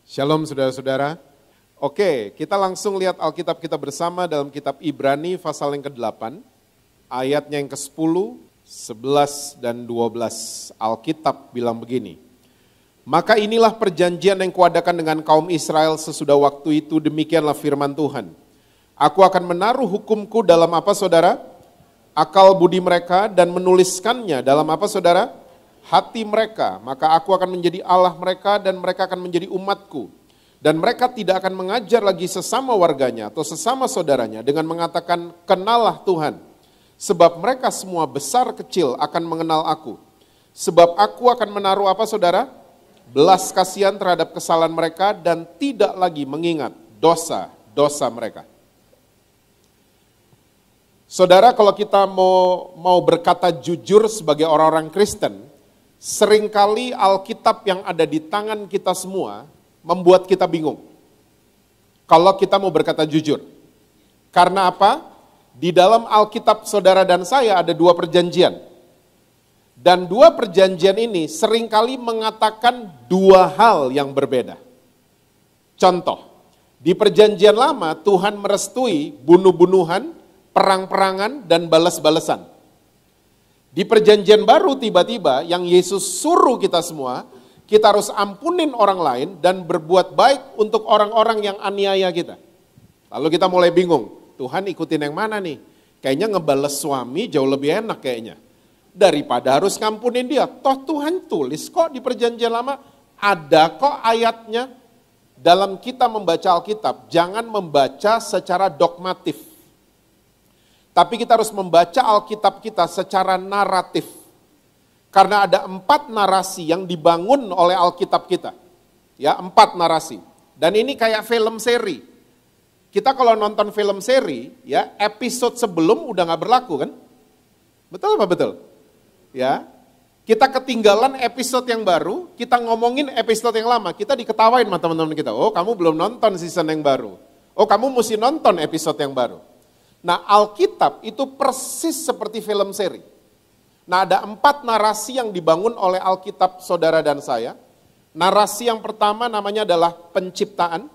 Shalom saudara-saudara. Oke, kita langsung lihat Alkitab kita bersama dalam kitab Ibrani pasal yang ke-8, ayatnya yang ke-10, 11, dan 12. Alkitab bilang begini, maka inilah perjanjian yang kuadakan dengan kaum Israel sesudah waktu itu, demikianlah firman Tuhan. Aku akan menaruh hukumku dalam apa saudara? Akal budi mereka dan menuliskannya dalam apa saudara? Hati mereka, maka aku akan menjadi Allah mereka dan mereka akan menjadi umatku. Dan mereka tidak akan mengajar lagi sesama warganya atau sesama saudaranya dengan mengatakan, kenallah Tuhan. Sebab mereka semua besar kecil akan mengenal aku. Sebab aku akan menaruh apa saudara? Belas kasihan terhadap kesalahan mereka dan tidak lagi mengingat dosa-dosa mereka. Saudara, kalau kita mau berkata jujur sebagai orang-orang Kristen, seringkali Alkitab yang ada di tangan kita semua membuat kita bingung. Kalau kita mau berkata jujur. Karena apa? Di dalam Alkitab saudara dan saya ada dua perjanjian. Dan dua perjanjian ini seringkali mengatakan dua hal yang berbeda. Contoh, di perjanjian lama Tuhan merestui bunuh-bunuhan, perang-perangan, dan balas-balasan. Di perjanjian baru tiba-tiba yang Yesus suruh kita semua, kita harus ampunin orang lain dan berbuat baik untuk orang-orang yang aniaya kita. Lalu kita mulai bingung, Tuhan ikutin yang mana nih? Kayaknya ngebales suami jauh lebih enak kayaknya. Daripada harus ngampunin dia. Toh Tuhan tulis kok di perjanjian lama, ada kok ayatnya. Dalam kita membaca Alkitab, jangan membaca secara dogmatif. Tapi kita harus membaca Alkitab kita secara naratif. Karena ada 4 narasi yang dibangun oleh Alkitab kita. Ya, 4 narasi. Dan ini kayak film seri. Kita kalau nonton film seri, ya episode sebelum udah gak berlaku kan? Betul apa betul? Ya, kita ketinggalan episode yang baru, kita ngomongin episode yang lama, kita diketawain sama teman-teman kita. Oh, kamu belum nonton season yang baru. Oh, kamu mesti nonton episode yang baru. Nah, Alkitab itu persis seperti film seri. Nah, ada 4 narasi yang dibangun oleh Alkitab saudara dan saya. Narasi yang pertama namanya adalah penciptaan.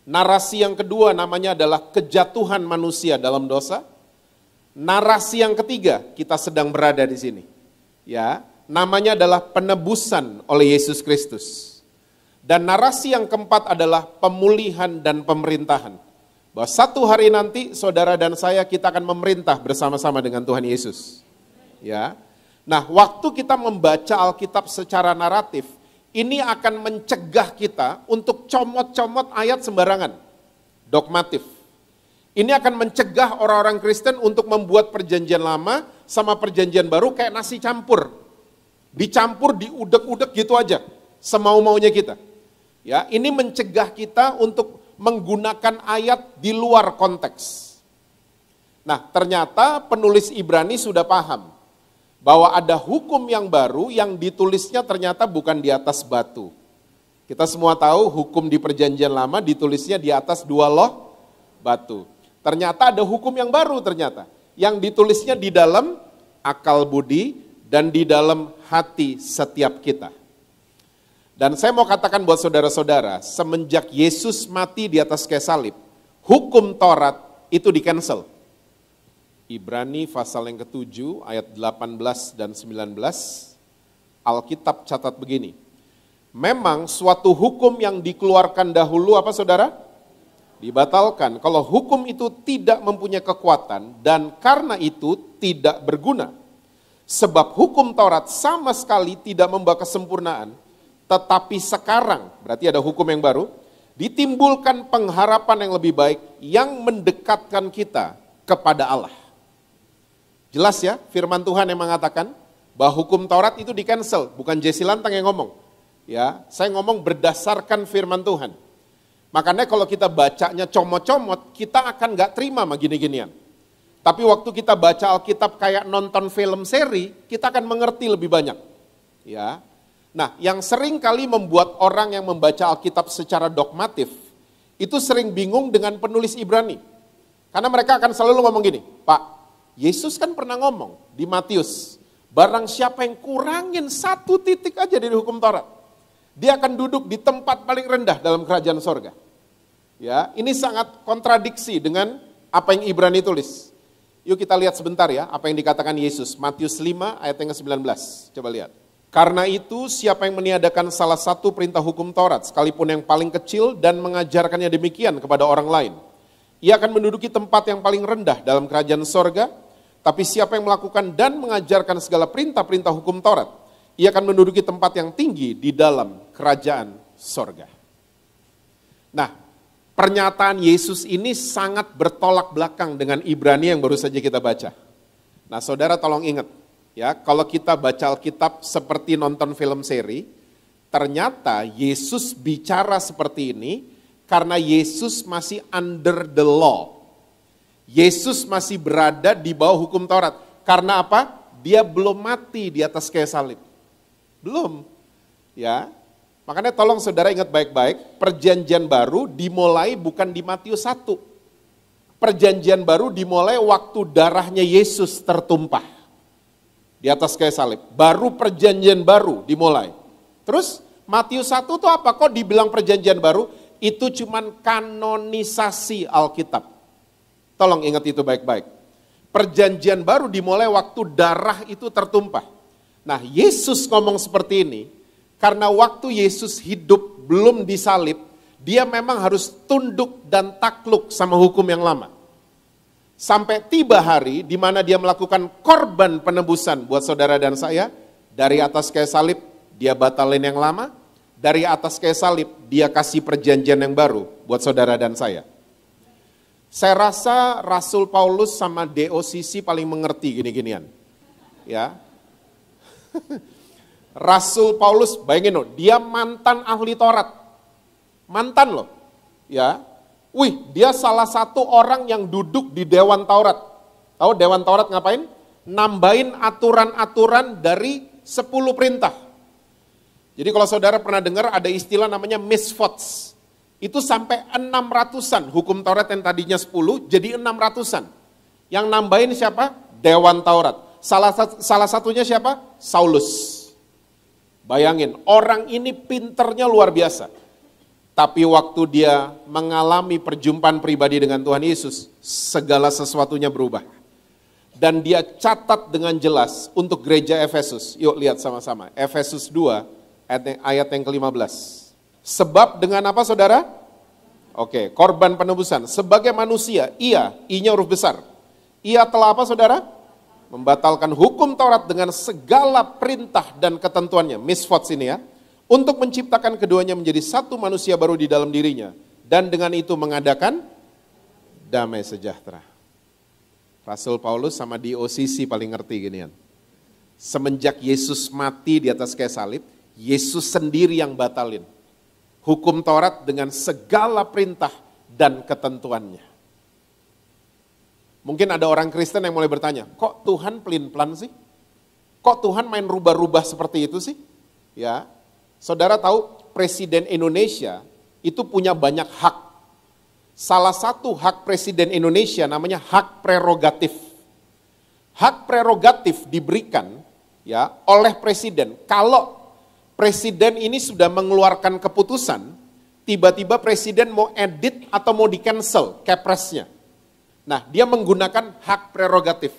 Narasi yang kedua namanya adalah kejatuhan manusia dalam dosa. Narasi yang ketiga, kita sedang berada di sini. Ya, namanya adalah penebusan oleh Yesus Kristus. Dan narasi yang keempat adalah pemulihan dan pemerintahan. Bahwa satu hari nanti saudara dan saya kita akan memerintah bersama-sama dengan Tuhan Yesus. Ya. Nah, waktu kita membaca Alkitab secara naratif, ini akan mencegah kita untuk comot-comot ayat sembarangan, dogmatif. Ini akan mencegah orang-orang Kristen untuk membuat perjanjian lama sama perjanjian baru kayak nasi campur. Dicampur, diudek-udek gitu aja, semau-maunya kita. Ya, ini mencegah kita untuk menggunakan ayat di luar konteks. Nah, ternyata penulis Ibrani sudah paham bahwa ada hukum yang baru yang ditulisnya ternyata bukan di atas batu. Kita semua tahu hukum di perjanjian lama ditulisnya di atas 2 loh batu. Ternyata ada hukum yang baru ternyata, yang ditulisnya di dalam akal budi dan di dalam hati setiap kita. Dan saya mau katakan buat saudara-saudara, semenjak Yesus mati di atas kayu salib, hukum Taurat itu di-cancel. Ibrani pasal yang ke-7 ayat 18 dan 19, Alkitab catat begini. Memang suatu hukum yang dikeluarkan dahulu apa saudara? Dibatalkan. Kalau hukum itu tidak mempunyai kekuatan dan karena itu tidak berguna. Sebab hukum Taurat sama sekali tidak membawa kesempurnaan. Tetapi sekarang, berarti ada hukum yang baru, ditimbulkan pengharapan yang lebih baik yang mendekatkan kita kepada Allah. Jelas ya, firman Tuhan yang mengatakan bahwa hukum Taurat itu di-cancel, bukan Jesse Lantang yang ngomong. Ya, saya ngomong berdasarkan firman Tuhan. Makanya kalau kita bacanya comot-comot, kita akan gak terima sama gini-ginian. Tapi waktu kita baca Alkitab kayak nonton film seri, kita akan mengerti lebih banyak. Ya. Nah, yang sering kali membuat orang yang membaca Alkitab secara dogmatif, itu sering bingung dengan penulis Ibrani. Karena mereka akan selalu ngomong gini, Pak, Yesus kan pernah ngomong di Matius, barang siapa yang kurangin 1 titik aja dari hukum Taurat, dia akan duduk di tempat paling rendah dalam kerajaan sorga. Ya, ini sangat kontradiksi dengan apa yang Ibrani tulis. Yuk kita lihat sebentar ya, apa yang dikatakan Yesus. Matius 5 ayat yang ke-19, coba lihat. Karena itu siapa yang meniadakan salah satu perintah hukum Taurat, sekalipun yang paling kecil, dan mengajarkannya demikian kepada orang lain, ia akan menduduki tempat yang paling rendah dalam kerajaan sorga. Tapi siapa yang melakukan dan mengajarkan segala perintah-perintah hukum Taurat, ia akan menduduki tempat yang tinggi di dalam kerajaan sorga. Nah, pernyataan Yesus ini sangat bertolak belakang dengan Ibrani yang baru saja kita baca. Nah, saudara tolong ingat, ya, kalau kita baca Alkitab seperti nonton film seri, ternyata Yesus bicara seperti ini karena Yesus masih under the law. Yesus masih berada di bawah hukum Taurat. Karena apa? Dia belum mati di atas kayu salib. Belum. Ya. Makanya tolong saudara ingat baik-baik, perjanjian baru dimulai bukan di Matius 1. Perjanjian baru dimulai waktu darahnya Yesus tertumpah di atas kayu salib. Baru perjanjian baru dimulai. Terus Matius 1 itu apa? Kok dibilang perjanjian baru? Itu cuman kanonisasi Alkitab. Tolong ingat itu baik-baik. Perjanjian baru dimulai waktu darah itu tertumpah. Nah, Yesus ngomong seperti ini karena waktu Yesus hidup belum disalib, dia memang harus tunduk dan takluk sama hukum yang lama. Sampai tiba hari di mana dia melakukan korban penebusan buat saudara dan saya, dari atas kayu salib dia batalin yang lama, dari atas kayu salib dia kasih perjanjian yang baru buat saudara dan saya. Saya rasa Rasul Paulus sama DOCC paling mengerti gini-ginian. Ya. Rasul Paulus, bayangin loh, dia mantan ahli Taurat. Mantan loh. Ya. Wih, dia salah satu orang yang duduk di Dewan Taurat. Tahu Dewan Taurat ngapain? Nambahin aturan-aturan dari 10 perintah. Jadi kalau saudara pernah dengar ada istilah namanya misvotes. Itu sampai 600-an, hukum Taurat yang tadinya 10 jadi 600-an. Yang nambahin siapa? Dewan Taurat. Salah satunya siapa? Saulus. Bayangin, orang ini pinternya luar biasa. Tapi waktu dia mengalami perjumpaan pribadi dengan Tuhan Yesus, segala sesuatunya berubah. Dan dia catat dengan jelas untuk gereja Efesus. Yuk lihat sama-sama, Efesus 2 ayat yang ke-15. Sebab dengan apa saudara? Oke, korban penebusan. Sebagai manusia, I-nya huruf besar. Ia telah apa saudara? Membatalkan hukum Taurat dengan segala perintah dan ketentuannya. Misvotes ini ya. Untuk menciptakan keduanya menjadi satu manusia baru di dalam dirinya. Dan dengan itu mengadakan damai sejahtera. Rasul Paulus sama DOCC paling ngerti ginian. Semenjak Yesus mati di atas kayu salib, Yesus sendiri yang batalin hukum Taurat dengan segala perintah dan ketentuannya. Mungkin ada orang Kristen yang mulai bertanya, kok Tuhan pelin-pelan sih? Kok Tuhan main rubah-rubah seperti itu sih? Ya, saudara tahu Presiden Indonesia itu punya banyak hak. Salah satu hak Presiden Indonesia namanya hak prerogatif. Hak prerogatif diberikan ya oleh Presiden. Kalau Presiden ini sudah mengeluarkan keputusan, tiba-tiba Presiden mau edit atau mau di-cancel Kepresnya. Nah, dia menggunakan hak prerogatif.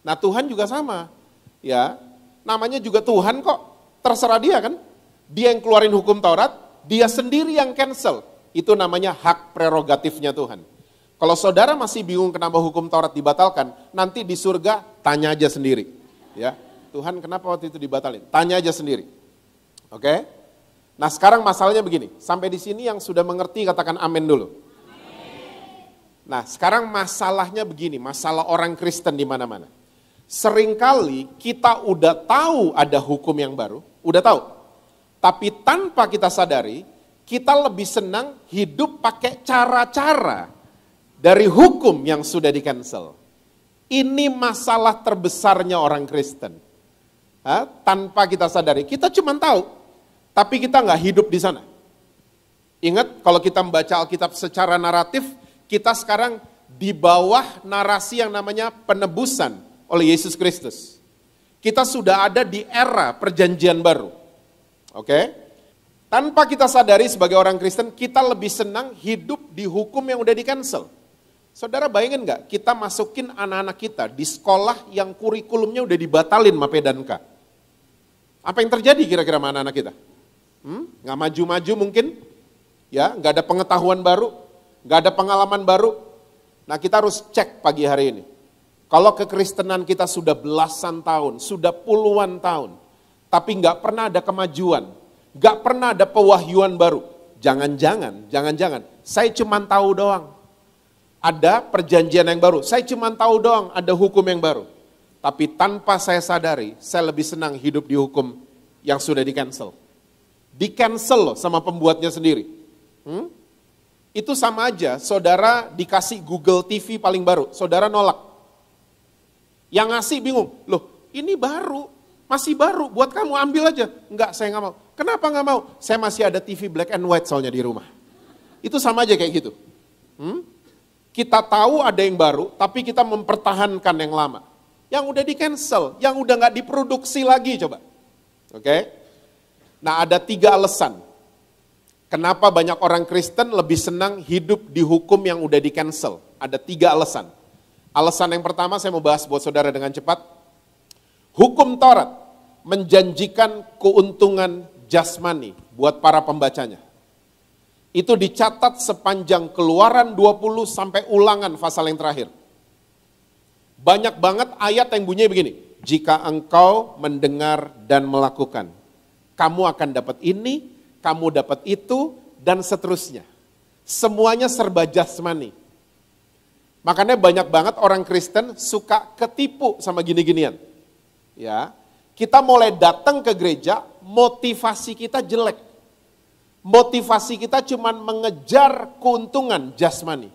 Nah, Tuhan juga sama. Ya, namanya juga Tuhan kok, terserah dia kan. Dia yang keluarin hukum Taurat, dia sendiri yang cancel. Itu namanya hak prerogatifnya Tuhan. Kalau saudara masih bingung kenapa hukum Taurat dibatalkan, nanti di surga tanya aja sendiri. Ya, Tuhan kenapa waktu itu dibatalin? Tanya aja sendiri. Oke? Nah sekarang masalahnya begini, sampai di sini yang sudah mengerti katakan amin dulu. Amin. Nah sekarang masalahnya begini, masalah orang Kristen di mana-mana. Seringkali kita udah tahu ada hukum yang baru, udah tahu. Tapi tanpa kita sadari, kita lebih senang hidup pakai cara-cara dari hukum yang sudah di-cancel. Ini masalah terbesarnya orang Kristen. Tanpa kita sadari, kita cuma tahu, tapi kita nggak hidup di sana. Ingat, kalau kita membaca Alkitab secara naratif, kita sekarang di bawah narasi yang namanya penebusan oleh Yesus Kristus. Kita sudah ada di era perjanjian baru. Oke? Tanpa kita sadari sebagai orang Kristen, kita lebih senang hidup di hukum yang udah di-cancel. Saudara bayangin nggak, kita masukin anak-anak kita di sekolah yang kurikulumnya udah dibatalin sama P dan K. Apa yang terjadi kira-kira sama anak-anak kita? Nggak maju-maju mungkin, ya, nggak ada pengetahuan baru, nggak ada pengalaman baru. Nah kita harus cek pagi hari ini. Kalau kekristenan kita sudah belasan tahun, sudah puluhan tahun, tapi nggak pernah ada kemajuan, nggak pernah ada pewahyuan baru. Jangan-jangan, saya cuma tahu doang. Ada perjanjian yang baru, saya cuma tahu doang ada hukum yang baru. Tapi tanpa saya sadari, saya lebih senang hidup di hukum yang sudah di-cancel. Di-cancel loh sama pembuatnya sendiri. Itu sama aja, saudara dikasih Google TV paling baru, saudara nolak. Yang ngasih bingung, loh ini baru, masih baru, buat kamu ambil aja. Enggak, saya nggak mau. Kenapa nggak mau? Saya masih ada TV black and white soalnya di rumah. Itu sama aja kayak gitu. Kita tahu ada yang baru, tapi kita mempertahankan yang lama. Yang udah di-cancel, yang udah nggak diproduksi lagi coba. Oke? Nah ada 3 alasan. Kenapa banyak orang Kristen lebih senang hidup di hukum yang udah di-cancel. Ada 3 alasan. Alasan yang pertama saya mau bahas buat saudara dengan cepat. Hukum Taurat menjanjikan keuntungan jasmani buat para pembacanya. Itu dicatat sepanjang Keluaran 20 sampai Ulangan pasal yang terakhir. Banyak banget ayat yang bunyinya begini. Jika engkau mendengar dan melakukan, kamu akan dapat ini, kamu dapat itu, dan seterusnya. Semuanya serba jasmani. Makanya banyak banget orang Kristen suka ketipu sama gini-ginian. Ya, kita mulai datang ke gereja, motivasi kita jelek. Motivasi kita cuma mengejar keuntungan jasmani.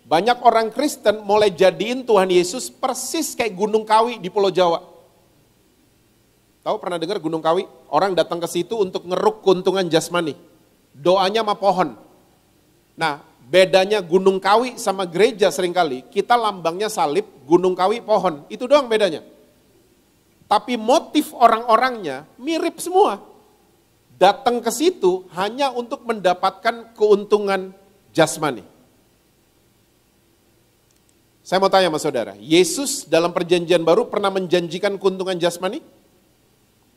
Banyak orang Kristen mulai jadiin Tuhan Yesus persis kayak Gunung Kawi di Pulau Jawa. Tahu pernah dengar Gunung Kawi? Orang datang ke situ untuk ngeruk keuntungan jasmani. Doanya sama pohon. Nah, bedanya Gunung Kawi sama gereja seringkali, kita lambangnya salib, Gunung Kawi pohon. Itu doang bedanya. Tapi motif orang-orangnya mirip semua. Datang ke situ hanya untuk mendapatkan keuntungan jasmani. Saya mau tanya sama saudara, Yesus dalam perjanjian baru pernah menjanjikan keuntungan jasmani?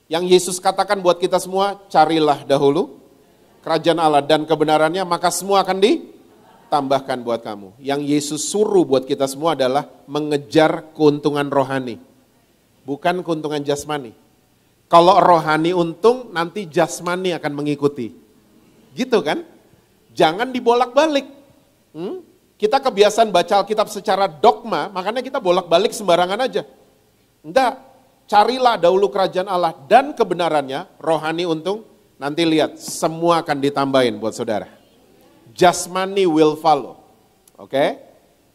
Yang Yesus katakan buat kita semua, carilah dahulu kerajaan Allah dan kebenarannya, maka semua akan ditambahkan buat kamu. Yang Yesus suruh buat kita semua adalah mengejar keuntungan rohani, bukan keuntungan jasmani. Kalau rohani untung, nanti jasmani akan mengikuti. Gitu kan? Jangan dibolak-balik. Kita kebiasaan baca Alkitab secara dogma, makanya kita bolak-balik sembarangan aja. Enggak, carilah dahulu kerajaan Allah dan kebenarannya, rohani untung, nanti lihat, semua akan ditambahin buat saudara. Jasmani will follow. Oke?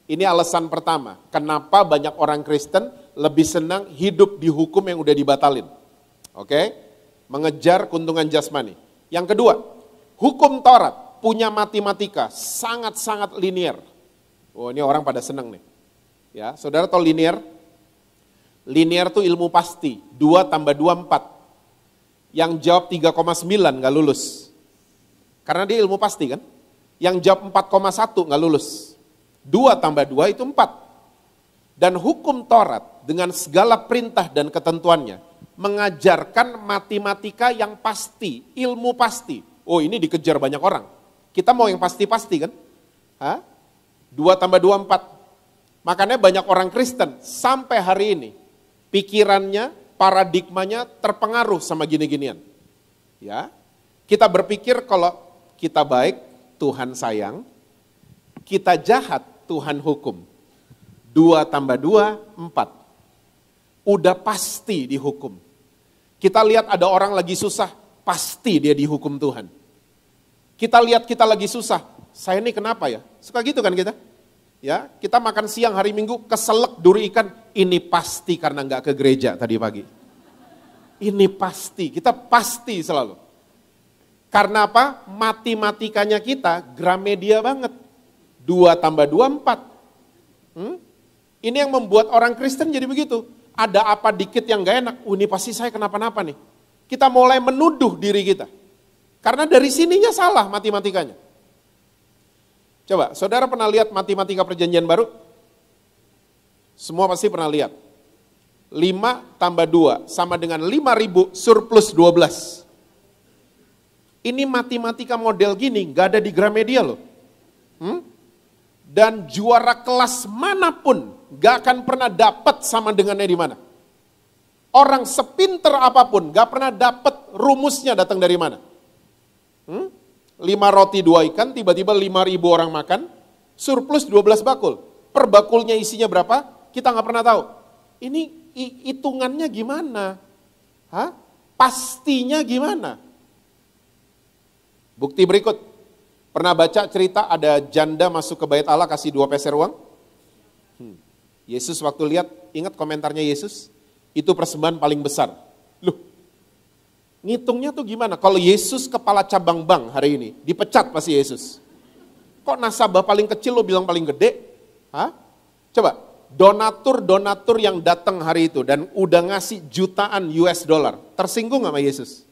Ini alasan pertama, kenapa banyak orang Kristen lebih senang hidup di hukum yang udah dibatalin. Oke, mengejar keuntungan jasmani. Yang kedua, hukum Taurat punya matematika sangat-sangat linear. Oh, ini orang pada seneng nih. Ya, saudara tahu linear? Linear tuh ilmu pasti, 2 tambah 2, 4. Yang jawab 3,9 nggak lulus. Karena dia ilmu pasti kan? Yang jawab 4,1 nggak lulus. 2 tambah 2 itu 4. Dan hukum Taurat dengan segala perintah dan ketentuannya mengajarkan matematika yang pasti, ilmu pasti. Oh ini dikejar banyak orang. Kita mau yang pasti-pasti kan? 2 tambah 2, 4. Makanya banyak orang Kristen sampai hari ini, pikirannya, paradigmanya terpengaruh sama gini-ginian. Ya, kita berpikir kalau kita baik, Tuhan sayang. Kita jahat, Tuhan hukum. 2 tambah 2, 4. Udah pasti dihukum. Kita lihat ada orang lagi susah, pasti dia dihukum Tuhan. Kita lihat kita lagi susah, saya ini kenapa ya? Suka gitu kan kita? Ya, kita makan siang hari Minggu, keselak duri ikan, ini pasti karena nggak ke gereja tadi pagi. Ini pasti, kita pasti selalu. Karena apa? Matematikanya kita Gramedia banget. 2 tambah 2, 4. Ini yang membuat orang Kristen jadi begitu. Ada apa dikit yang gak enak, ini pasti saya kenapa-napa nih. Kita mulai menuduh diri kita. Karena dari sininya salah matematikanya. Coba, saudara pernah lihat matematika perjanjian baru? Semua pasti pernah lihat. 5 tambah 2 sama dengan 5.000 surplus 12. Ini matematika model gini, gak ada di Gramedia loh. Dan juara kelas manapun gak akan pernah dapat sama dengannya di mana. Orang sepinter apapun gak pernah dapat rumusnya datang dari mana. 5 roti 2 ikan, tiba-tiba 5.000 orang makan, surplus 12 bakul. Per bakulnya isinya berapa? Kita gak pernah tahu. Ini hitungannya gimana? Pastinya gimana? Bukti berikut. Pernah baca cerita ada janda masuk ke bait Allah kasih 2 peser uang? Yesus waktu lihat, ingat komentarnya Yesus? Itu persembahan paling besar. Loh, ngitungnya tuh gimana? Kalau Yesus kepala cabang bank hari ini, dipecat pasti Yesus. Kok nasabah paling kecil lo bilang paling gede? Coba, donatur yang datang hari itu dan udah ngasih jutaan US dollar, tersinggung sama Yesus?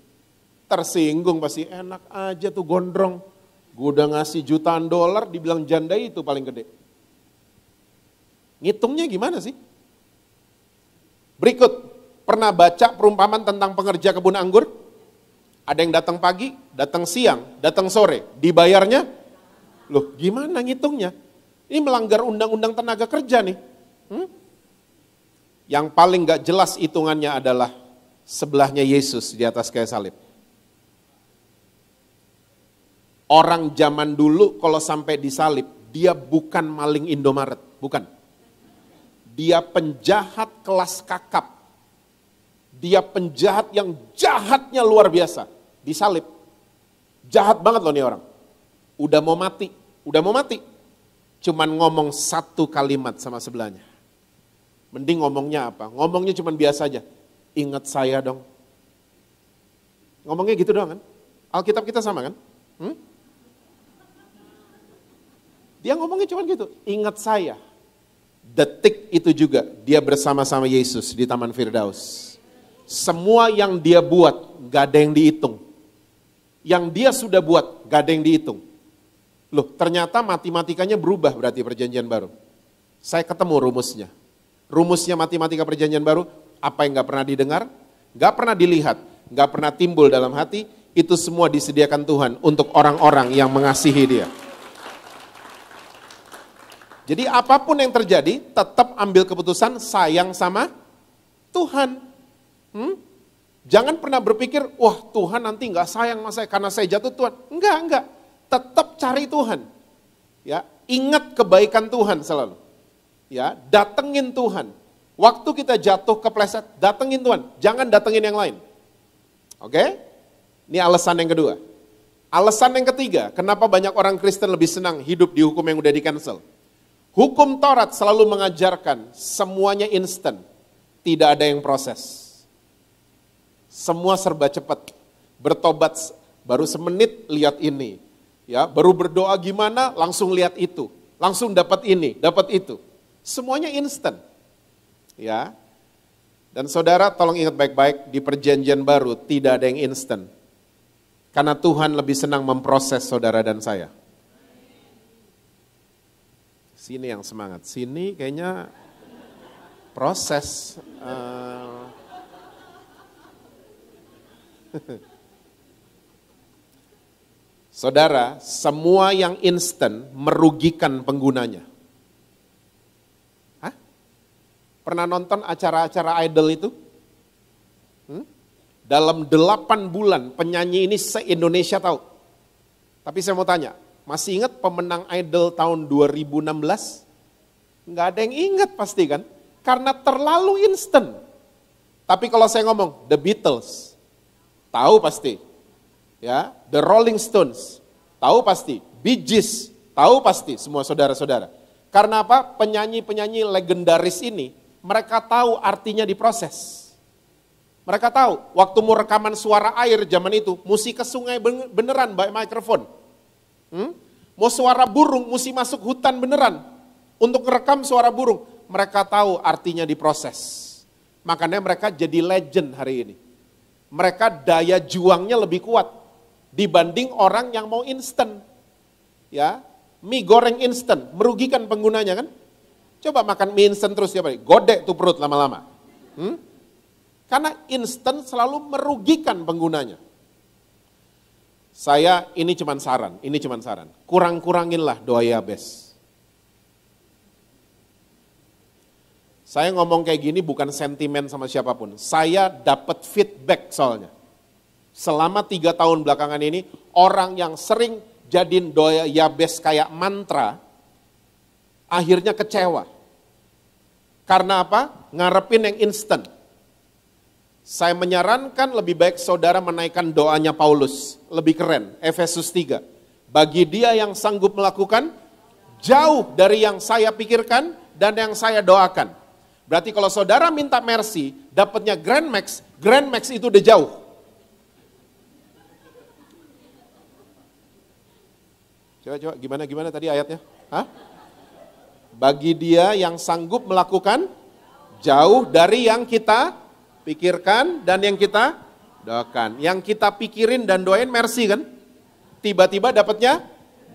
Tersinggung pasti, enak aja tuh gondrong. Gue udah ngasih jutaan dolar, dibilang janda itu paling gede. Ngitungnya gimana sih? Berikut, pernah baca perumpamaan tentang pengerja kebun anggur? Ada yang datang pagi, datang siang, datang sore, dibayarnya? Loh gimana ngitungnya? Ini melanggar undang-undang tenaga kerja nih. Yang paling gak jelas hitungannya adalah sebelahnya Yesus di atas kayu salib. Orang zaman dulu kalau sampai disalib, dia bukan maling Indomaret, bukan. Dia penjahat kelas kakap. Dia penjahat yang jahatnya luar biasa, disalib. Jahat banget loh nih orang. Udah mau mati. Cuman ngomong 1 kalimat sama sebelahnya. Mending ngomongnya apa? Ngomongnya cuman biasa aja. Ingat saya dong. Ngomongnya gitu doang kan? Alkitab kita sama kan? Dia ngomongnya cuma gitu, ingat saya. Detik itu juga dia bersama-sama Yesus di Taman Firdaus. Semua yang dia buat gak ada yang dihitung. Yang dia sudah buat gak ada yang dihitung. Loh ternyata matematikanya berubah berarti perjanjian baru. Saya ketemu rumusnya. Rumusnya matematika perjanjian baru, apa yang gak pernah didengar, gak pernah dilihat, gak pernah timbul dalam hati, itu semua disediakan Tuhan untuk orang-orang yang mengasihi dia. Jadi apapun yang terjadi, tetap ambil keputusan sayang sama Tuhan. Jangan pernah berpikir, wah Tuhan nanti nggak sayang sama saya karena saya jatuh Tuhan. Enggak. Tetap cari Tuhan. Ya, ingat kebaikan Tuhan selalu. Ya, datengin Tuhan. Waktu kita jatuh kepleset, datengin Tuhan. Jangan datengin yang lain. Oke? Ini alasan yang kedua. Alasan yang ketiga, kenapa banyak orang Kristen lebih senang hidup di hukum yang udah di-cancel. Hukum Taurat selalu mengajarkan semuanya instan, tidak ada yang proses. Semua serba cepat. Bertobat baru semenit lihat ini, ya, baru berdoa gimana langsung lihat itu, langsung dapat ini, dapat itu. Semuanya instan. Ya. Dan saudara tolong ingat baik-baik, di perjanjian baru tidak ada yang instan. Karena Tuhan lebih senang memproses saudara dan saya. Sini yang semangat, sini kayaknya proses. Saudara, semua yang instan merugikan penggunanya. Pernah nonton acara-acara idol itu? Dalam 8 bulan penyanyi ini se-Indonesia tahu. Tapi saya mau tanya, masih ingat pemenang Idol tahun 2016? Enggak ada yang ingat pasti kan? Karena terlalu instan. Tapi kalau saya ngomong The Beatles, tahu pasti. Ya, The Rolling Stones, tahu pasti. Bee Gees, tahu pasti semua saudara-saudara. Karena apa? Penyanyi-penyanyi legendaris ini, mereka tahu artinya diproses. Mereka tahu, waktu mau rekaman suara air zaman itu, mesti ke sungai beneran bawa mikrofon. Mau suara burung, mesti masuk hutan beneran. Untuk merekam suara burung, mereka tahu artinya diproses. Makanya mereka jadi legend hari ini. Mereka daya juangnya lebih kuat. dibanding orang yang mau instan. Ya, mie goreng instan merugikan penggunanya kan? Coba makan mie instan terus tiap hari, godek tuh perut lama-lama. Karena instan selalu merugikan penggunanya. Ini cuman saran. Kurang-kuranginlah doa Yabes. Saya ngomong kayak gini bukan sentimen sama siapapun. Saya dapat feedback soalnya. Selama 3 tahun belakangan ini, orang yang sering jadiin doa Yabes kayak mantra, akhirnya kecewa. Karena apa? Ngarepin yang instan. Saya menyarankan lebih baik saudara menaikkan doanya Paulus. Lebih keren, Efesus 3. Bagi dia yang sanggup melakukan, jauh dari yang saya pikirkan dan yang saya doakan. Berarti kalau saudara minta mercy, dapatnya Grand Max itu udah jauh. Coba, gimana tadi ayatnya? Hah? Bagi dia yang sanggup melakukan, jauh dari yang kita pikirkan dan yang kita doakan. Yang kita pikirin dan doain mercy kan? Tiba-tiba dapatnya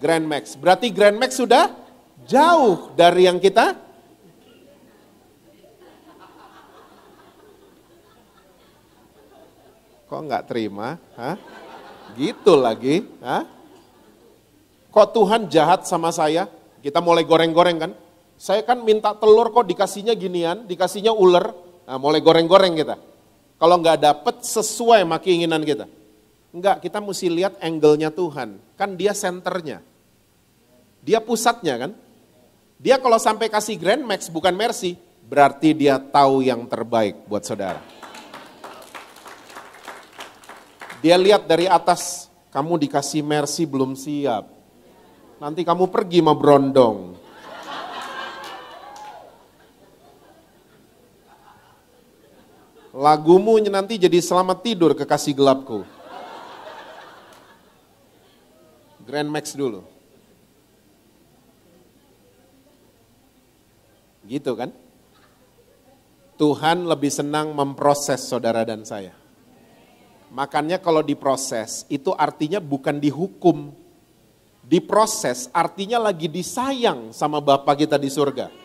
Grand Max. Berarti Grand Max sudah jauh dari yang kita. Kok nggak terima? Hah? Gitu lagi. Hah? Kok Tuhan jahat sama saya? Kita mulai goreng-goreng kan? Saya kan minta telur kok dikasihnya ginian, dikasihnya ular. Nah, mulai goreng-goreng kita. Kalau nggak dapet sesuai sama keinginan kita. Enggak, kita mesti lihat angle-nya Tuhan. Kan dia senternya. Dia pusatnya kan. Dia kalau sampai kasih Grand Max bukan mercy, berarti dia tahu yang terbaik buat saudara. Dia lihat dari atas, kamu dikasih mercy belum siap. Nanti kamu pergi sama berondong. Lagumu nanti jadi selamat tidur kekasih gelapku. Grand Max dulu. Gitu kan? Tuhan lebih senang memproses saudara dan saya. Makanya kalau diproses itu artinya bukan dihukum. Diproses artinya lagi disayang sama Bapa kita di surga.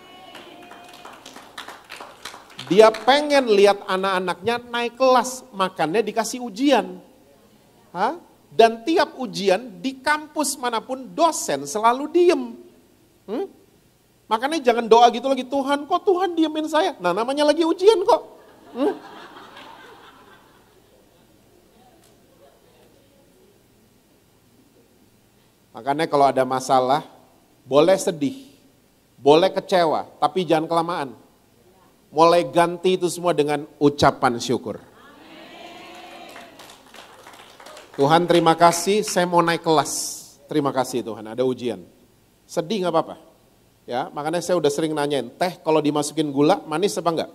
Dia pengen lihat anak-anaknya naik kelas, makanya dikasih ujian. Dan tiap ujian di kampus manapun dosen selalu diem. Makanya jangan doa gitu lagi, Tuhan kok Tuhan diemin saya? Nah namanya lagi ujian kok. Makanya kalau ada masalah, boleh sedih, boleh kecewa, tapi jangan kelamaan. Mulai ganti itu semua dengan ucapan syukur. Tuhan terima kasih, saya mau naik kelas. Terima kasih Tuhan, ada ujian. Sedih gak apa-apa. Ya, makanya saya udah sering nanyain, teh kalau dimasukin gula manis apa enggak?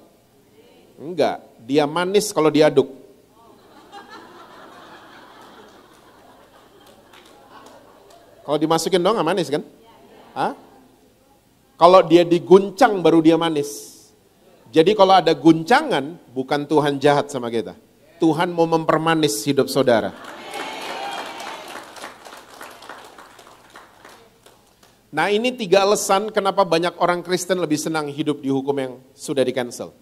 Enggak, dia manis kalau diaduk. Kalau dimasukin dong gak manis kan? Kalau dia diguncang baru dia manis. Jadi kalau ada guncangan, bukan Tuhan jahat sama kita. Tuhan mau mempermanis hidup saudara. Nah ini 3 alasan kenapa banyak orang Kristen lebih senang hidup di hukum yang sudah di-cancel.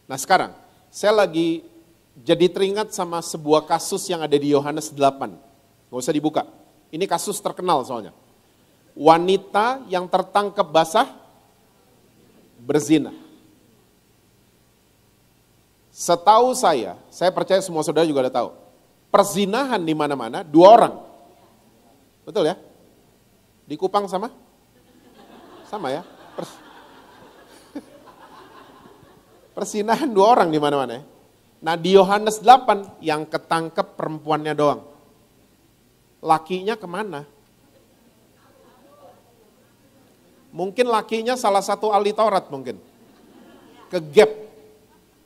Nah sekarang, saya lagi jadi teringat sama sebuah kasus yang ada di Yohanes 8. Gak usah dibuka. Ini kasus terkenal soalnya. Wanita yang tertangkap basah berzina. Setahu saya percaya semua saudara juga udah tahu. Perzinahan di mana-mana 2 orang. Betul ya? Di Kupang sama? Sama ya? Perzinahan 2 orang di mana-mana ya. Nah di Yohanes 8 yang ketangkep perempuannya doang. Lakinya kemana? Mungkin lakinya salah satu ahli Taurat mungkin. Ke gap.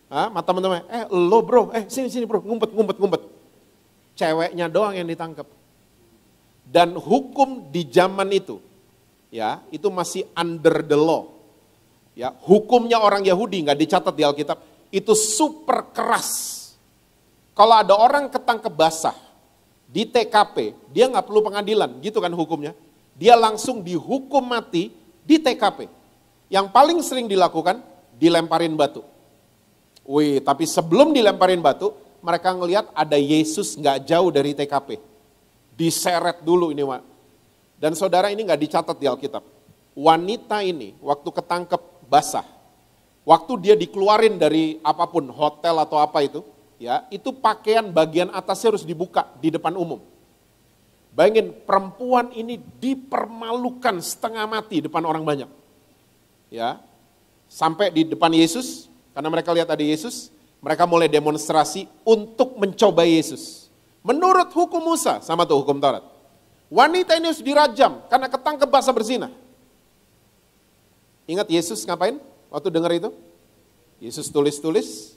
Sama teman-teman, lo bro, sini bro, ngumpet. Ceweknya doang yang ditangkap. Dan hukum di zaman itu, ya itu masih under the law. Ya, hukumnya orang Yahudi nggak dicatat di Alkitab, itu super keras. Kalau ada orang ketangkep basah, di TKP, dia nggak perlu pengadilan, gitu kan hukumnya. Dia langsung dihukum mati di TKP. Yang paling sering dilakukan, dilemparin batu. Wih, tapi sebelum dilemparin batu, mereka ngelihat ada Yesus nggak jauh dari TKP. Diseret dulu ini, Wak. Dan saudara, ini nggak dicatat di Alkitab. Wanita ini waktu ketangkep basah, waktu dia dikeluarin dari apapun, hotel atau apa itu pakaian bagian atasnya harus dibuka di depan umum. Bayangin, perempuan ini dipermalukan setengah mati depan orang banyak. Ya, sampai di depan Yesus, karena mereka lihat ada Yesus, mereka mulai demonstrasi untuk mencoba Yesus. Menurut hukum Musa, sama tuh hukum Taurat. Wanita ini harus dirajam karena ketangkep basah berzina. Ingat Yesus ngapain waktu dengar itu? Yesus tulis-tulis,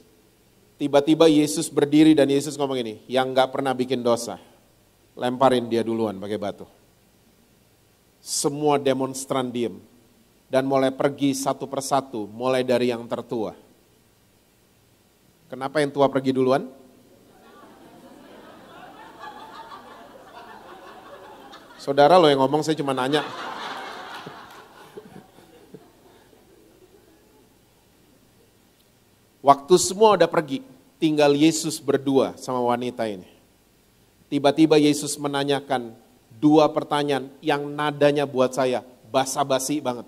tiba-tiba Yesus berdiri dan Yesus ngomong ini, yang gak pernah bikin dosa, lemparin dia duluan pakai batu. Semua demonstran diem dan mulai pergi satu persatu, mulai dari yang tertua. Kenapa yang tua pergi duluan? Saudara lo yang ngomong, saya cuma nanya. Waktu semua udah pergi, tinggal Yesus berdua sama wanita ini. Tiba-tiba Yesus menanyakan 2 pertanyaan yang nadanya buat saya basa-basi banget.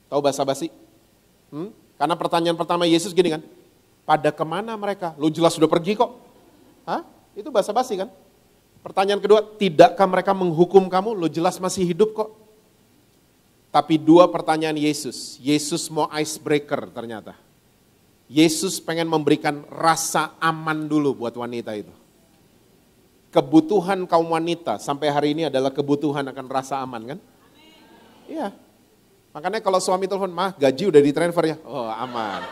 Tahu basa-basi? Karena pertanyaan pertama Yesus gini kan, pada kemana mereka? Lu jelas sudah pergi kok. Hah? Itu basa-basi kan? Pertanyaan kedua, tidakkah mereka menghukum kamu? Lu jelas masih hidup kok. Tapi 2 pertanyaan Yesus. Yesus mau icebreaker ternyata. Yesus pengen memberikan rasa aman dulu buat wanita itu. Kebutuhan kaum wanita sampai hari ini adalah kebutuhan akan rasa aman kan? Iya. Makanya kalau suami telepon, mah gaji udah ditransfer ya? Oh aman.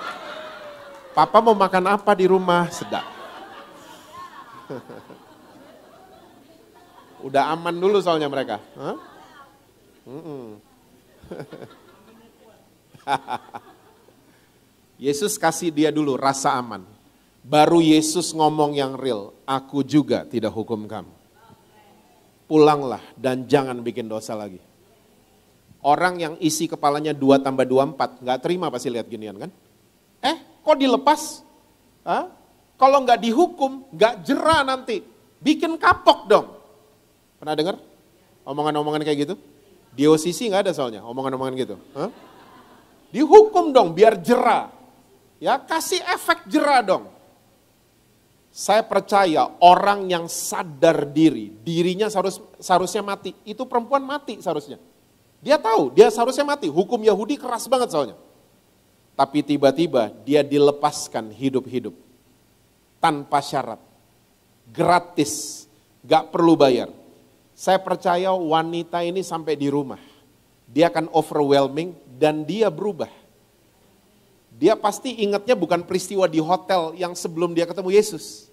Papa mau makan apa di rumah? Sedap. Udah aman dulu soalnya mereka. Huh? Yesus kasih dia dulu rasa aman. Baru Yesus ngomong yang real, aku juga tidak hukum kamu. Pulanglah dan jangan bikin dosa lagi. Orang yang isi kepalanya 2 tambah 2, 4, gak terima pasti lihat ginian kan. Kok dilepas? Kalau gak dihukum, gak jera nanti. Bikin kapok dong. Pernah dengar omongan-omongan kayak gitu? Di OCC gak ada soalnya omongan-omongan gitu. Dihukum dong biar jera. Ya, kasih efek jera dong. Saya percaya orang yang sadar diri, dirinya seharusnya mati. Itu perempuan mati seharusnya. Dia tahu, dia seharusnya mati. Hukum Yahudi keras banget soalnya. Tapi tiba-tiba dia dilepaskan hidup-hidup. Tanpa syarat. Gratis. Gak perlu bayar. Saya percaya wanita ini sampai di rumah. Dia akan overwhelming dan dia berubah. Dia pasti ingatnya bukan peristiwa di hotel yang sebelum dia ketemu Yesus.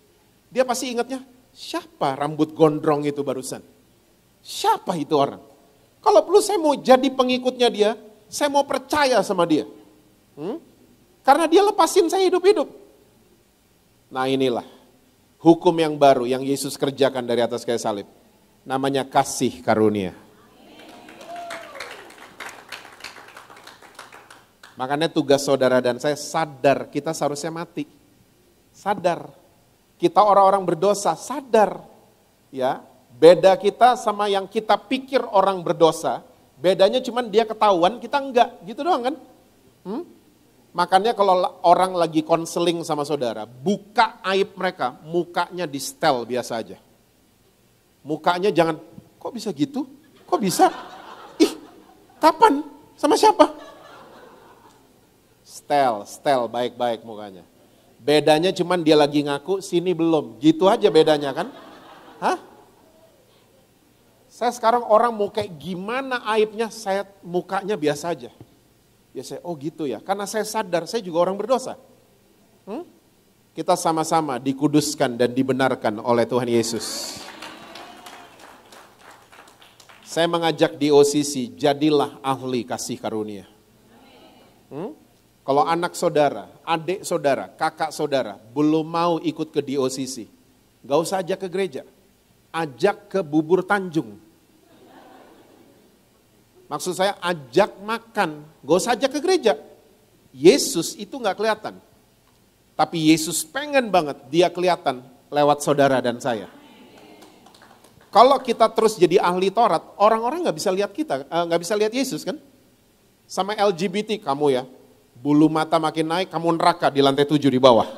Dia pasti ingatnya, siapa rambut gondrong itu barusan? Siapa itu orang? Kalau perlu saya mau jadi pengikutnya dia, saya mau percaya sama dia. Karena dia lepasin saya hidup-hidup. Nah inilah hukum yang baru yang Yesus kerjakan dari atas kayu salib. Namanya kasih karunia. Makanya tugas saudara dan saya sadar kita seharusnya mati. Sadar. Kita orang-orang berdosa, sadar. Ya, beda kita sama yang kita pikir orang berdosa, bedanya cuman dia ketahuan, kita enggak. Gitu doang kan? Makanya kalau orang lagi konseling sama saudara, buka aib mereka, mukanya di setel biasa aja. Mukanya jangan, kok bisa gitu? Kok bisa? Ih, kapan? Sama siapa? Setel, baik-baik mukanya. Bedanya cuman dia lagi ngaku, sini belum. Gitu aja bedanya kan? Hah? Saya sekarang orang mau kayak gimana aibnya, saya mukanya biasa aja. Ya saya, oh gitu ya. Karena saya sadar, saya juga orang berdosa. Kita sama-sama dikuduskan dan dibenarkan oleh Tuhan Yesus. Saya mengajak di OCC, jadilah ahli kasih karunia. Kalau anak saudara, adik saudara, kakak saudara belum mau ikut ke DOCC, gak usah ajak ke gereja. ajak ke bubur Tanjung. Maksud saya ajak makan, gak usah ajak ke gereja. Yesus itu gak kelihatan. Tapi Yesus pengen banget dia kelihatan lewat saudara dan saya. Kalau kita terus jadi ahli Taurat, orang-orang gak bisa lihat kita, gak bisa lihat Yesus kan? Sama LGBT, kamu ya, bulu mata makin naik, kamu neraka di lantai 7 di bawah.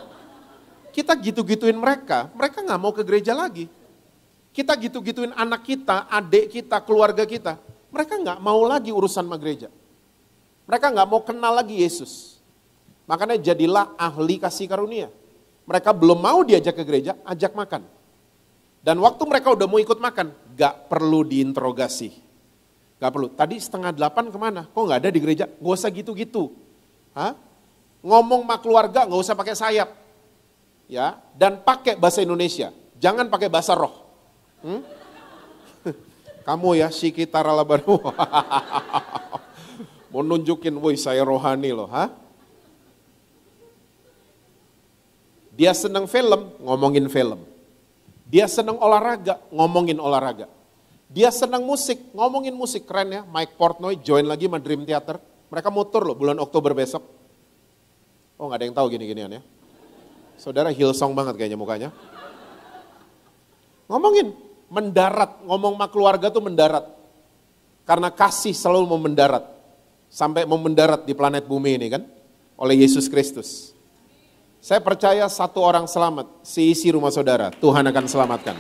Kita gitu-gituin mereka gak mau ke gereja lagi. Kita gitu-gituin anak kita, adik kita, keluarga kita. Mereka gak mau lagi urusan sama gereja. Mereka gak mau kenal lagi Yesus. Makanya jadilah ahli kasih karunia. Mereka belum mau diajak ke gereja, ajak makan. Dan waktu mereka udah mau ikut makan, gak perlu diinterogasi. Gak perlu, tadi 7:30 kemana? Kok gak ada di gereja? Gak usah gitu-gitu. Hah? Ngomong sama keluarga gak usah pakai sayap. Ya, dan pakai bahasa Indonesia. Jangan pakai bahasa roh. Kamu ya, Shikitara Labaru. Mau nunjukin, woi saya rohani loh. Hah? Dia senang film, ngomongin film. Dia senang olahraga, ngomongin olahraga. Dia senang musik, ngomongin musik. Keren ya, Mike Portnoy join lagi sama Dream Theater. Mereka muter loh bulan Oktober besok. Oh gak ada yang tahu gini-ginian ya. Saudara Hillsong banget kayaknya mukanya. Ngomongin, mendarat, ngomong sama keluarga tuh mendarat. Karena kasih selalu mau mendarat. Sampai mau mendarat di planet bumi ini kan. Oleh Yesus Kristus. Saya percaya satu orang selamat, seisi rumah saudara, Tuhan akan selamatkan.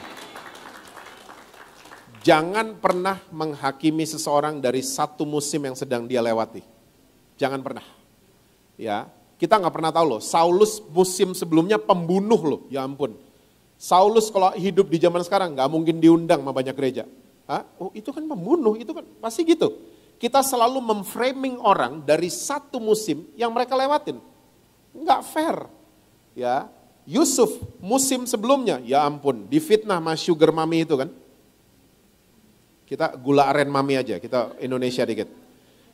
Jangan pernah menghakimi seseorang dari satu musim yang sedang dia lewati. Jangan pernah. Ya, kita nggak pernah tahu loh, Saulus musim sebelumnya pembunuh loh, ya ampun. Saulus kalau hidup di zaman sekarang nggak mungkin diundang sama banyak gereja. Hah? Oh itu kan pembunuh, itu kan pasti gitu. Kita selalu memframing orang dari satu musim yang mereka lewatin. Nggak fair. Ya, Yusuf musim sebelumnya, ya ampun, difitnah sama sugar mami itu kan. Kita gula aren mami aja, kita Indonesia dikit.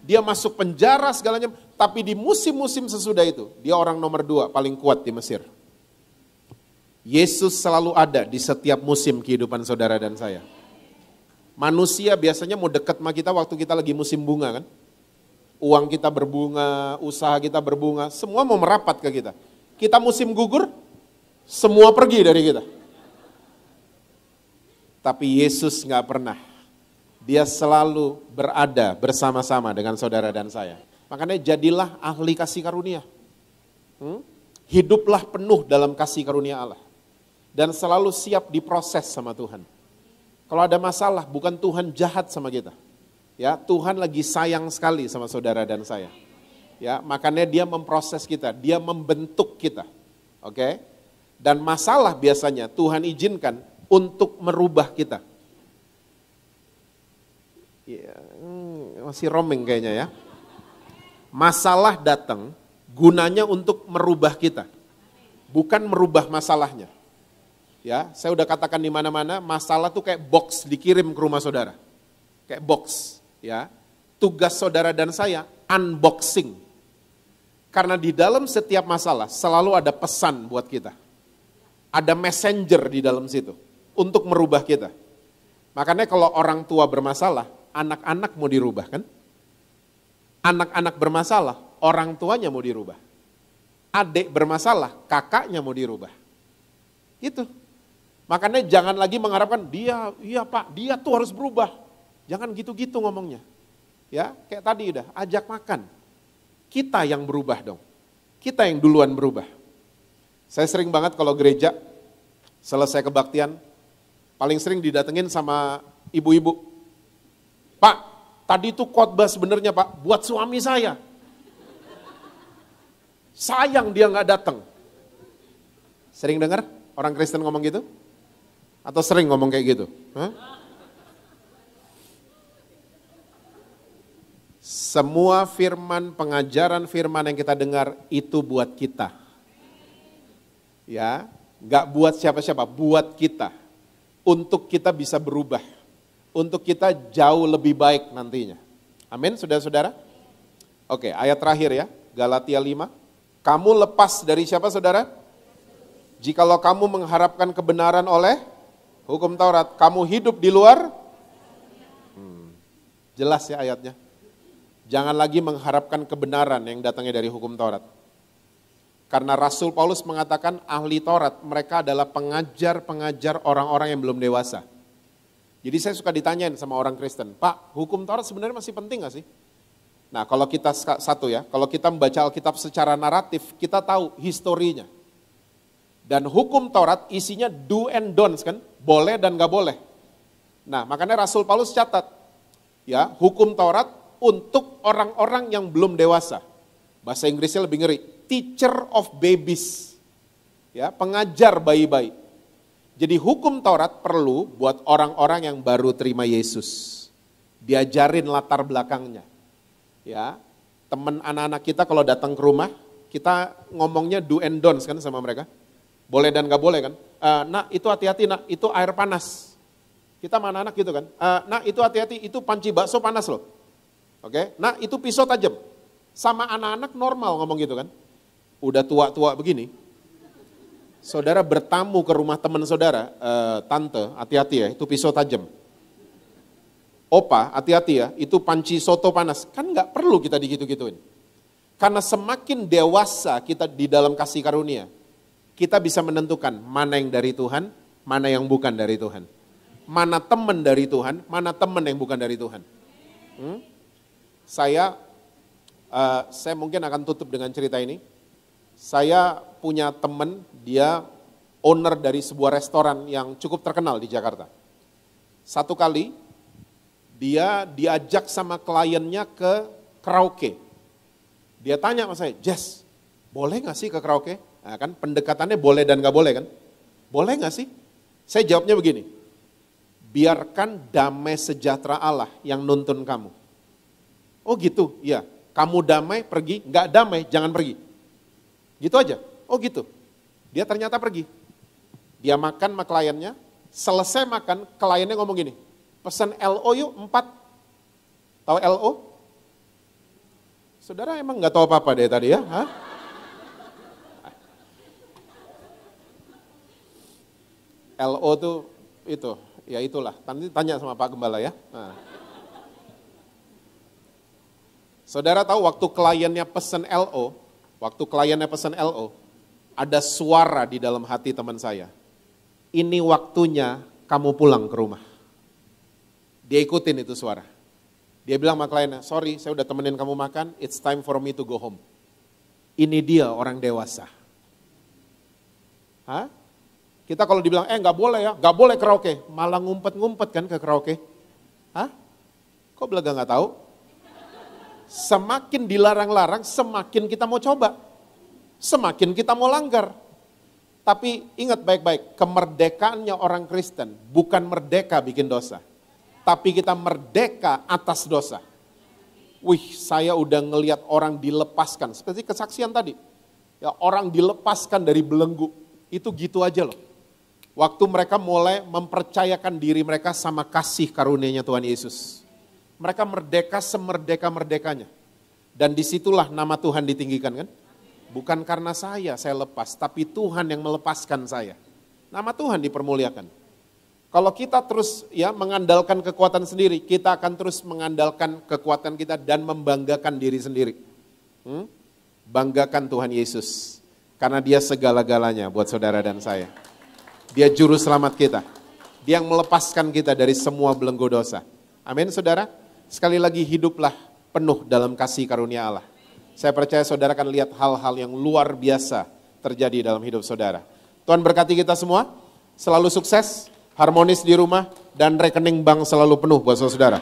Dia masuk penjara segalanya, tapi di musim-musim sesudah itu, dia orang nomor 2 paling kuat di Mesir. Yesus selalu ada di setiap musim kehidupan saudara dan saya. Manusia biasanya mau dekat sama kita waktu kita lagi musim bunga kan. Uang kita berbunga, usaha kita berbunga, semua mau merapat ke kita. Kita musim gugur, semua pergi dari kita. Tapi Yesus gak pernah. Dia selalu berada bersama-sama dengan saudara dan saya. Makanya jadilah ahli kasih karunia. Hiduplah penuh dalam kasih karunia Allah. Dan selalu siap diproses sama Tuhan. Kalau ada masalah, bukan Tuhan jahat sama kita. Ya, Tuhan lagi sayang sekali sama saudara dan saya. Ya, makanya dia memproses kita, dia membentuk kita. Oke? Dan masalah biasanya Tuhan izinkan untuk merubah kita. Ya, masih roaming kayaknya ya. Masalah datang gunanya untuk merubah kita. Bukan merubah masalahnya. Ya, saya udah katakan di mana-mana, masalah tuh kayak box dikirim ke rumah saudara. Kayak box, ya. Tugas saudara dan saya unboxing. Karena di dalam setiap masalah selalu ada pesan buat kita. Ada messenger di dalam situ untuk merubah kita. Makanya kalau orang tua bermasalah, anak-anak mau dirubah kan? Anak-anak bermasalah, orang tuanya mau dirubah. Adik bermasalah, kakaknya mau dirubah. Itu. Makanya jangan lagi mengharapkan dia, iya Pak, dia tuh harus berubah. Jangan gitu-gitu ngomongnya. Ya, kayak tadi udah, ajak makan. Kita yang berubah dong. Kita yang duluan berubah. Saya sering banget kalau gereja, selesai kebaktian, paling sering didatengin sama ibu-ibu. Pak, tadi itu khotbah sebenarnya Pak, buat suami saya. Sayang dia gak datang. Sering dengar orang Kristen ngomong gitu? Atau sering ngomong kayak gitu? Hah? Semua firman, pengajaran firman yang kita dengar itu buat kita. Ya, enggak buat siapa-siapa, buat kita. Untuk kita bisa berubah. Untuk kita jauh lebih baik nantinya. Amin, saudara-saudara? Oke, ayat terakhir ya, Galatia 5. Kamu lepas dari siapa saudara? Jikalau kamu mengharapkan kebenaran oleh Hukum Taurat, kamu hidup di luar. Jelas ya ayatnya. Jangan lagi mengharapkan kebenaran yang datangnya dari hukum Taurat. Karena Rasul Paulus mengatakan ahli Taurat, mereka adalah pengajar-pengajar orang-orang yang belum dewasa. Jadi saya suka ditanyain sama orang Kristen, Pak, hukum Taurat sebenarnya masih penting gak sih? Nah kalau kita kalau kita membaca Alkitab secara naratif, kita tahu historinya. Dan hukum Taurat isinya do and don'ts kan, boleh dan gak boleh. Nah makanya Rasul Paulus catat, ya hukum Taurat untuk orang-orang yang belum dewasa. Bahasa Inggrisnya lebih ngeri, teacher of babies, ya pengajar bayi-bayi. Jadi hukum Taurat perlu buat orang-orang yang baru terima Yesus. Diajarin latar belakangnya. Ya, teman anak-anak kita kalau datang ke rumah, kita ngomongnya do and don'ts kan sama mereka. Boleh dan gak boleh kan. Nak itu hati-hati nak, itu air panas. Kita sama anak-anak gitu kan. Nak itu hati-hati, itu panci bakso panas loh. Oke, nah itu pisau tajam. Sama anak-anak normal ngomong gitu kan. Udah tua-tua begini, saudara bertamu ke rumah teman saudara, tante, hati-hati ya, itu pisau tajam. Opa, hati-hati ya, itu panci soto panas. Kan gak perlu kita digitu-gituin. Karena semakin dewasa kita di dalam kasih karunia, kita bisa menentukan mana yang dari Tuhan, mana yang bukan dari Tuhan. Mana teman dari Tuhan, mana teman yang bukan dari Tuhan. Saya mungkin akan tutup dengan cerita ini. Saya punya teman, dia owner dari sebuah restoran yang cukup terkenal di Jakarta. Satu kali, dia diajak sama kliennya ke karaoke. Dia tanya sama saya, Jess, boleh gak sih ke karaoke? Nah, kan pendekatannya boleh dan gak boleh kan? Boleh gak sih? Saya jawabnya begini, biarkan damai sejahtera Allah yang nuntun kamu. Oh gitu, iya. Kamu damai, pergi. Nggak damai, jangan pergi. Gitu aja. Oh gitu. Dia ternyata pergi. Dia makan sama kliennya. Selesai makan, kliennya ngomong gini. Pesan LO yuk 4. Tahu LO? Saudara emang nggak tahu apa-apa deh tadi ya? Hah? LO tuh itu, ya itulah. Nanti tanya sama Pak Gembala ya. Nah. Saudara tahu waktu kliennya pesan LO, ada suara di dalam hati teman saya. Ini waktunya kamu pulang ke rumah. Dia ikutin itu suara. Dia bilang sama kliennya, sorry saya udah temenin kamu makan, it's time for me to go home. Ini dia orang dewasa. Hah? Kita kalau dibilang, gak boleh ya, gak boleh karaoke. Malah ngumpet-ngumpet kan ke karaoke. Hah? Kok belaga gak tahu? Semakin dilarang-larang, semakin kita mau coba. Semakin kita mau langgar. Tapi ingat baik-baik, kemerdekaannya orang Kristen bukan merdeka bikin dosa. Tapi kita merdeka atas dosa. Wih, saya udah ngelihat orang dilepaskan. Seperti kesaksian tadi. Ya, orang dilepaskan dari belenggu. Itu gitu aja loh. Waktu mereka mulai mempercayakan diri mereka sama kasih karunia-Nya Tuhan Yesus. Mereka merdeka semerdeka-merdekanya. Dan disitulah nama Tuhan ditinggikan kan. Bukan karena saya lepas, tapi Tuhan yang melepaskan saya. Nama Tuhan dipermuliakan. Kalau kita terus ya mengandalkan kekuatan sendiri, kita akan terus mengandalkan kekuatan kita dan membanggakan diri sendiri. Banggakan Tuhan Yesus. Karena dia segala-galanya buat saudara dan saya. Dia juru selamat kita. Dia yang melepaskan kita dari semua belenggu dosa. Amin saudara. Sekali lagi hiduplah penuh dalam kasih karunia Allah. Saya percaya saudara akan lihat hal-hal yang luar biasa terjadi dalam hidup saudara. Tuhan berkati kita semua, selalu sukses, harmonis di rumah, dan rekening bank selalu penuh buat saudara.